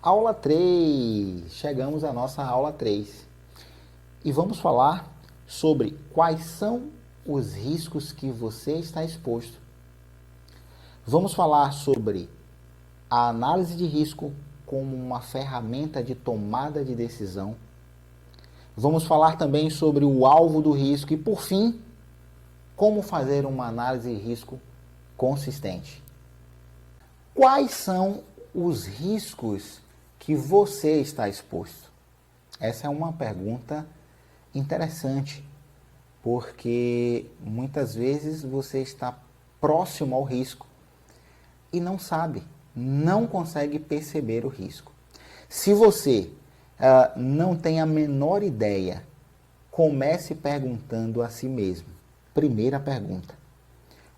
Aula 3, chegamos à nossa aula 3 e vamos falar sobre quais são os riscos que você está exposto. Vamos falar sobre a análise de risco como uma ferramenta de tomada de decisão. Vamos falar também sobre o alvo do risco e, por fim, como fazer uma análise de risco consistente. Quais são os riscos que você está exposto? Essa é uma pergunta interessante, porque muitas vezes você está próximo ao risco e não sabe, não consegue perceber o risco. Se você não tem a menor ideia, comece perguntando a si mesmo. Primeira pergunta: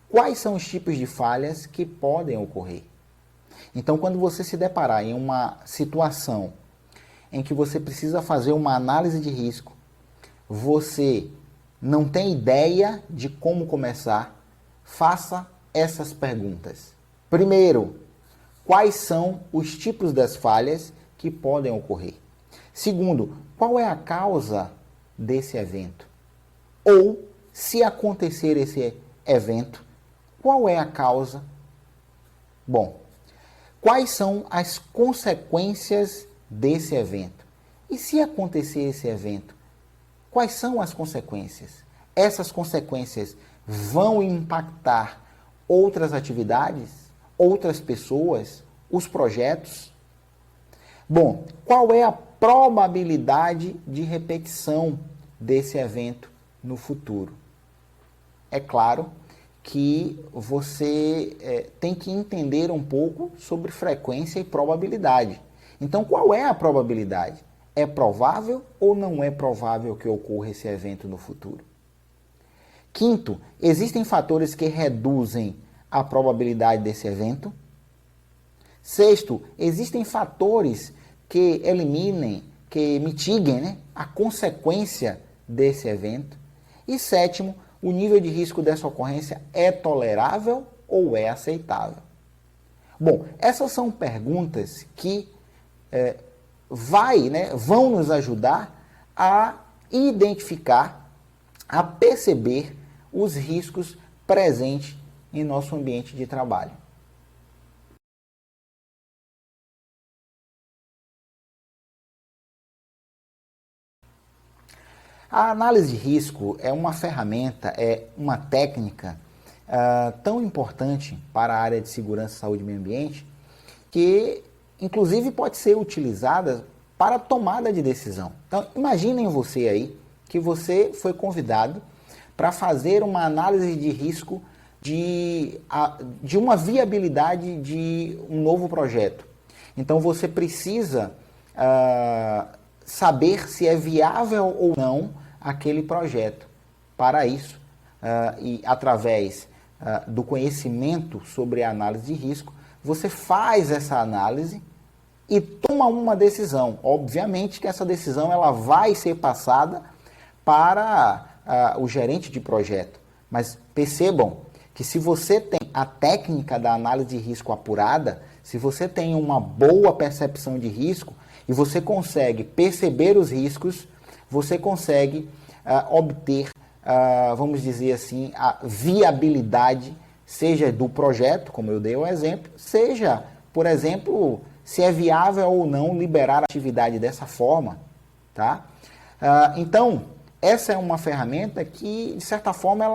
quais são os tipos de falhas que podem ocorrer? Então, quando você se deparar em uma situação em que você precisa fazer uma análise de risco, você não tem ideia de como começar, faça essas perguntas. Primeiro, quais são os tipos das falhas que podem ocorrer? Segundo, qual é a causa desse evento? Ou, se acontecer esse evento, qual é a causa? Bom, quais são as consequências desse evento? E se acontecer esse evento, quais são as consequências? Essas consequências vão impactar outras atividades, outras pessoas, os projetos? Bom, qual é a probabilidade de repetição desse evento no futuro? É claro que você tem que entender um pouco sobre frequência e probabilidade. Então, qual é a probabilidade? É provável ou não é provável que ocorra esse evento no futuro? Quinto, existem fatores que reduzem a probabilidade desse evento? Sexto, existem fatores que eliminem, que mitiguem, a consequência desse evento? E sétimo, o nível de risco dessa ocorrência é tolerável ou é aceitável? Bom, essas são perguntas que vão nos ajudar a identificar, a perceber os riscos presentes em nosso ambiente de trabalho. A análise de risco é uma ferramenta, é uma técnica tão importante para a área de segurança, saúde e meio ambiente, que inclusive pode ser utilizada para tomada de decisão. Então, imaginem você aí que você foi convidado para fazer uma análise de risco de uma viabilidade de um novo projeto. Então, você precisa saber se é viável ou não aquele projeto. Para isso, e através do conhecimento sobre a análise de risco, você faz essa análise e toma uma decisão. Obviamente que essa decisão ela vai ser passada para o gerente de projeto. Mas percebam que se você tem a técnica da análise de risco apurada, se você tem uma boa percepção de risco e você consegue perceber os riscos, você consegue obter, vamos dizer assim, a viabilidade, seja do projeto, como eu dei o exemplo, seja, por exemplo, se é viável ou não liberar a atividade dessa forma, tá? Então, essa é uma ferramenta que, de certa forma,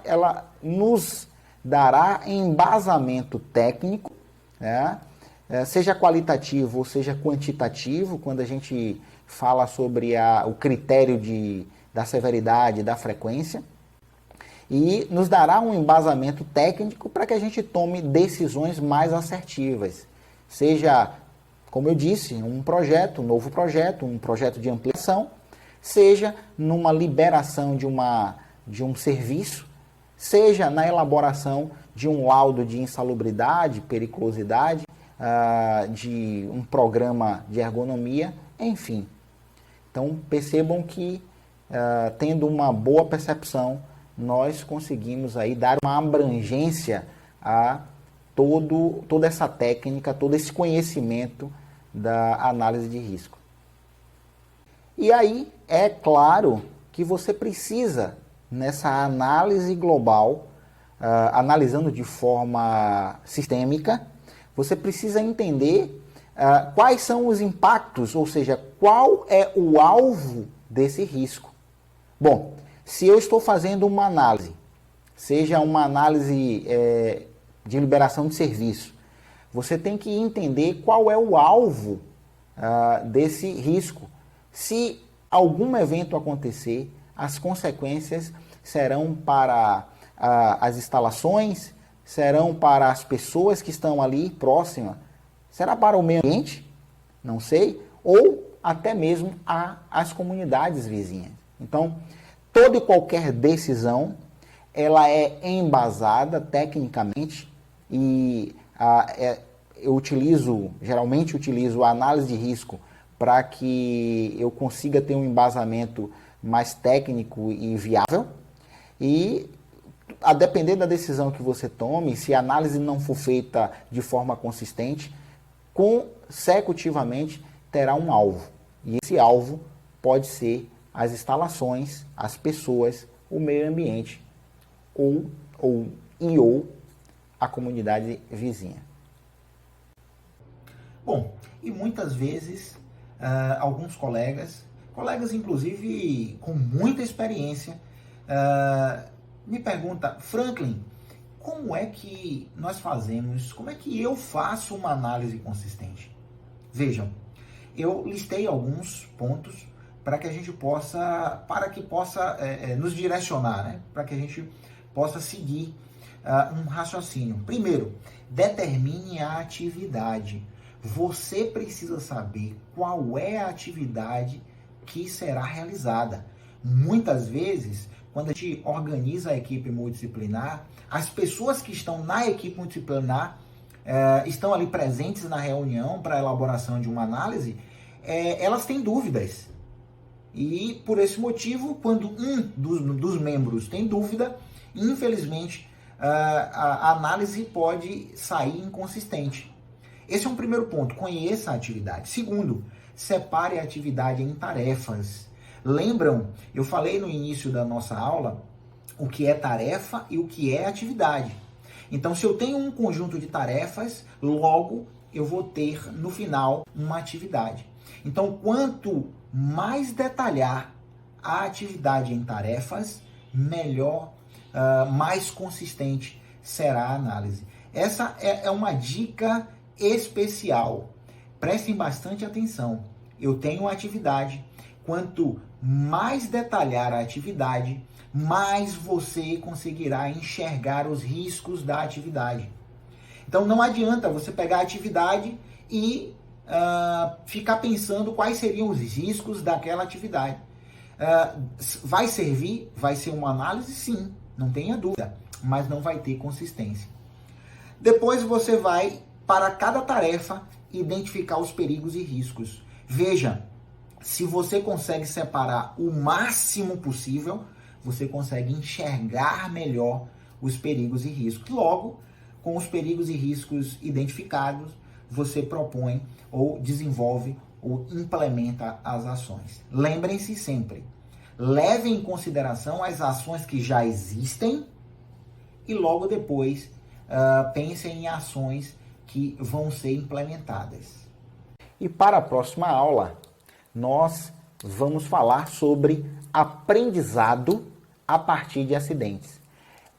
ela nos dará embasamento técnico, né? Seja qualitativo ou seja quantitativo, quando a gente fala sobre o critério da severidade, da frequência, e nos dará um embasamento técnico para que a gente tome decisões mais assertivas. Seja, como eu disse, um projeto, um novo projeto, um projeto de ampliação, seja numa liberação de um serviço, seja na elaboração de um laudo de insalubridade, periculosidade, de um programa de ergonomia, enfim. Então, percebam que, tendo uma boa percepção, nós conseguimos aí dar uma abrangência a toda essa técnica, todo esse conhecimento da análise de risco. E aí, é claro que você precisa, nessa análise global, analisando de forma sistêmica, você precisa entender quais são os impactos, ou seja, qual é o alvo desse risco. Bom, se eu estou fazendo uma análise, seja uma análise de liberação de serviço, você tem que entender qual é o alvo desse risco. Se algum evento acontecer, as consequências serão para as instalações, serão para as pessoas que estão ali próximas, será para o meio ambiente, não sei, ou até mesmo as comunidades vizinhas. Então, toda e qualquer decisão, ela é embasada tecnicamente e eu geralmente utilizo a análise de risco para que eu consiga ter um embasamento mais técnico e viável. E, a depender da decisão que você tome, se a análise não for feita de forma consistente, consecutivamente terá um alvo. E esse alvo pode ser as instalações, as pessoas, o meio ambiente ou a comunidade vizinha. Bom, e muitas vezes alguns colegas inclusive com muita experiência, me perguntam: Franklin, como é que nós fazemos, como é que eu faço uma análise consistente? Vejam, eu listei alguns pontos para que a gente possa, nos direcionar, né? Para que a gente possa seguir um raciocínio. Primeiro, determine a atividade. Você precisa saber qual é a atividade que será realizada. Muitas vezes, quando a gente organiza a equipe multidisciplinar, as pessoas que estão na equipe multidisciplinar estão ali presentes na reunião para a elaboração de uma análise, elas têm dúvidas. E por esse motivo, quando um dos membros tem dúvida, infelizmente a análise pode sair inconsistente. Esse é um primeiro ponto, conheça a atividade. Segundo, separe a atividade em tarefas. Lembram, eu falei no início da nossa aula o que é tarefa e o que é atividade. Então, se eu tenho um conjunto de tarefas, logo eu vou ter no final uma atividade. Então, quanto mais detalhar a atividade em tarefas, melhor, mais consistente será a análise. Essa é uma dica especial. Prestem bastante atenção. Eu tenho uma atividade. Quanto mais detalhar a atividade, mais você conseguirá enxergar os riscos da atividade. Então não adianta você pegar a atividade e ficar pensando quais seriam os riscos daquela atividade. Vai servir? Vai ser uma análise? Sim, não tenha dúvida, mas não vai ter consistência. Depois você vai, para cada tarefa, identificar os perigos e riscos. Veja, se você consegue separar o máximo possível, você consegue enxergar melhor os perigos e riscos. Logo, com os perigos e riscos identificados, você propõe ou desenvolve ou implementa as ações. Lembrem-se sempre, levem em consideração as ações que já existem e logo depois pensem em ações que vão ser implementadas. E para a próxima aula, nós vamos falar sobre aprendizado a partir de acidentes.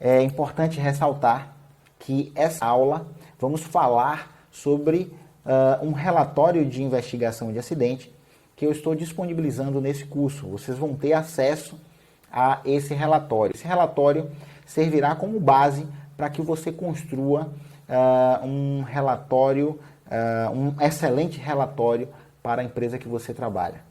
É importante ressaltar que essa aula vamos falar sobre um relatório de investigação de acidente que eu estou disponibilizando nesse curso. Vocês vão ter acesso a esse relatório. Esse relatório servirá como base para que você construa um relatório, um excelente relatório para a empresa que você trabalha.